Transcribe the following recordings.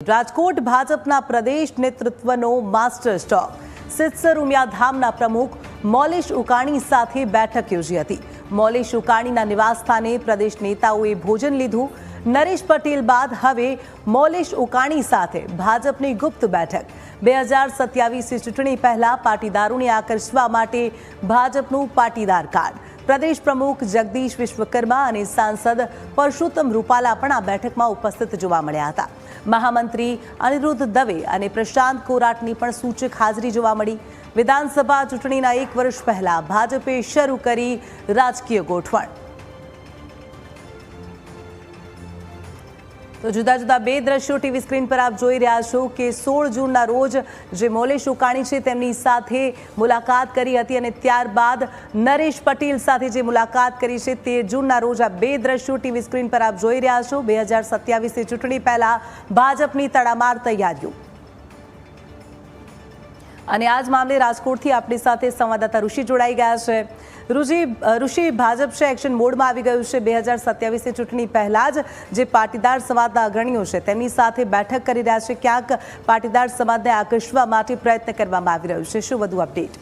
રાજકોટ ભાજપના પ્રદેશ નેતૃત્વનો master stroke સિત્સર ઉમિયાધામના પ્રમુખ મોલેશ ઉકાણી સાથે બેઠક યોજી હતી। મોલેશ ઉકાણીના નિવાસસ્થાને પ્રદેશ નેતાઓએ ભોજન લીધું। નરેશ પટેલ બાદ હવે મોલેશ ઉકાણી સાથે ભાજપની ગુપ્ત બેઠક। 2027 ચૂંટણી પહેલા પાટીદારોને આકર્ષવા માટે ભાજપનું પાટીદાર કાર્ડ। પ્રદેશ પ્રમુખ જગદીશ વિશ્વકર્મા અને સાંસદ પરસોત્તમ રૂપાલા પણ આ બેઠકમાં ઉપસ્થિત જોવા મળ્યા હતા। મહામંત્રી અનિરુદ્ધ દવે અને પ્રશાંત કોરાટની પણ સૂચક હાજરી જોવા મળી। વિધાનસભા ચૂંટણીના 1 વર્ષ પહેલા ભાજપે શરૂ કરી રાજકીય ગોઠવણ। તો જુદા જુદા બે દ્રશ્યો ટીવી સ્ક્રીન પર આપ જોઈ રહ્યા છો કે 16 જૂનના રોજ જે મોલેશ ઉકાણી છે તેમની સાથે મુલાકાત કરી હતી અને ત્યારબાદ નરેશ પટેલ સાથે જે મુલાકાત કરી છે 13 જૂનના રોજ આ બે દ્રશ્યો ટીવી સ્ક્રીન પર આપ જોઈ રહ્યા છો। 2027 ચૂંટણી પહેલા ભાજપની તડામાર તૈયારીઓ અને આજ મામલે રાજકોટથી આપણી સાથે સંવાદદાતા ઋષિ જોડાઈ ગયા છે। ઋષિ, ભાજપ છે એક્શન મોડમાં આવી ગયું છે। 2027 ચૂંટણી પહેલા જ જે પાટીદાર સમાજના અગ્રણીઓ છે તેમની સાથે બેઠક કરી રહ્યા છે। ક્યાંક પાટીદાર સમાજને આકર્ષવા માટે પ્રયત્ન કરવામાં આવી રહ્યો છે। શું વધુ અપડેટ?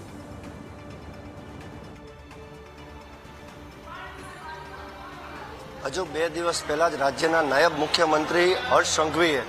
હજુ 2 દિવસ પહેલા જ રાજ્યના નાયબ મુખ્યમંત્રી હર્ષ સંઘવીએ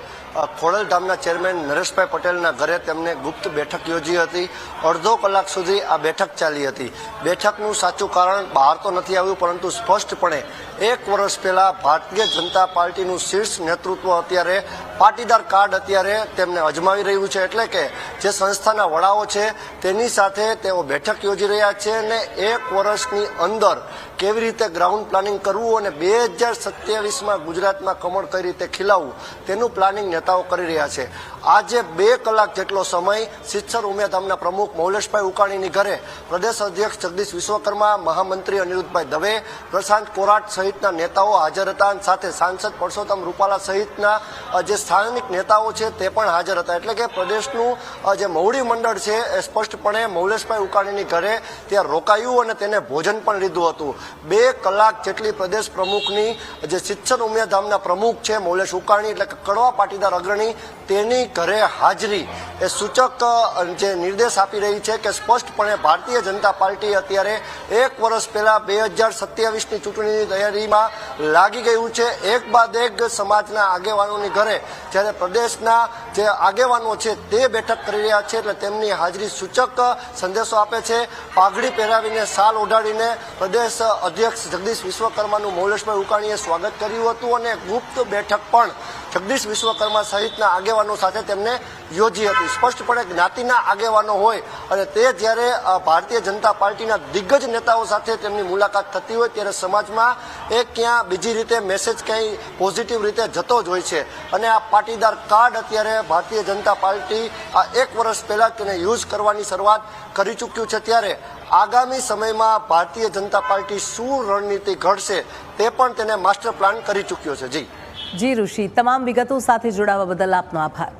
ખોડલધામના ચેરમેન નરેશભાઈ પટેલના ઘરે તેમને ગુપ્ત બેઠક યોજી હતી। અડધો કલાક સુધી આ બેઠક ચાલી હતી। બેઠકનું સાચું કારણ બહાર તો નથી આવ્યું, પરંતુ સ્પષ્ટપણે 1 વર્ષ પહેલા ભારતીય જનતા પાર્ટીનું શીર્ષ નેતૃત્વ અત્યારે પાટીદાર કાર્ડ અત્યારે તેમને અજમાવી રહ્યું છે। એટલે કે જે સંસ્થાના વડાઓ છે તેની સાથે તેઓ બેઠક યોજી રહ્યા છે અને 1 વર્ષની અંદર કેવી રીતે ગ્રાઉન્ડ પ્લાનિંગ કરવું અને 2027માં ગુજરાતમાં કમળ કઈ રીતે ખીલાવવું તેનું પ્લાનિંગ નેતાઓ કરી રહ્યા છે। આજે 2 કલાક જેટલો સમય સિત્સર ઉમિયાધામના પ્રમુખ મોલેશભાઈ ઉકાણીની ઘરે પ્રદેશ અધ્યક્ષ જગદીશ વિશ્વકર્મા, મહામંત્રી અનિરુદ્ધભાઈ દવે, પ્રશાંત કોરાટ સહિતના નેતાઓ હાજર હતા અને સાથે સાંસદ પરસોત્તમ રૂપાલા સહિતના જે સ્થાનિક નેતાઓ છે તે પણ હાજર હતા। એટલે કે પ્રદેશનું જે મવડી મંડળ છે એ સ્પષ્ટપણે મોલેશભાઈ ઉકાણીની ઘરે ત્યાં રોકાયું અને તેને ભોજન પણ લીધું હતું। 2 કલાક જેટલી પ્રદેશ પ્રમુખની જે સિત્સર ઉમિયાધામના પ્રમુખ છે મોલેશ ઉકાણી એટલે કે કડવા પાટીદાર અગ્રણી તેની ઘરે હાજરી એ સૂચક જે નિર્દેશ આપી રહી છે કે સ્પષ્ટપણે ભારતીય જનતા પાર્ટી અત્યારે 1 વર્ષ પહેલા 2027ની ચૂંટણીની તૈયારીમાં લાગી ગયું છે। એક બાદ એક સમાજના આગેવાનોની ઘરે જ્યારે પ્રદેશના જે આગેવાનો છે તે બેઠક કરી રહ્યા છે એટલે તેમની હાજરી સૂચક સંદેશો આપે છે। પાઘડી પહેરાવીને શાલ ઓઢાડીને પ્રદેશ અધ્યક્ષ જગદીશ વિશ્વકર્માનું મોલેશભાઈ ઉકાણીએ સ્વાગત કર્યું હતું અને ગુપ્ત બેઠક પણ જગદીશ વિશ્વકર્મા સહિતના આગેવાનો સાથે તેમને યોજી હતી। સ્પષ્ટપણે જ્ઞાતિના આગેવાનો હોય અને તે જ્યારે ભારતીય જનતા પાર્ટીના દિગ્ગજ નેતાઓ સાથે તેમની મુલાકાત થતી હોય ત્યારે સમાજમાં એક ક્યાં બીજી રીતે મેસેજ ક્યાંય પોઝિટિવ રીતે જતો જ હોય છે અને આ પાટીદાર કાર્ડ અત્યારે ભારતીય જનતા પાર્ટી આ 1 વર્ષ પહેલા તેને યુઝ કરવાની શરૂઆત કરી ચૂક્યું છે। ત્યારે આગામી સમયમાં ભારતીય જનતા પાર્ટી શું રણનીતિ ઘડશે તે પણ તેને માસ્ટર પ્લાન કરી ચૂક્યો છે। જી ઋષિ, તમામ વિગતો સાથે જોડાવા બદલ આપનો આભાર।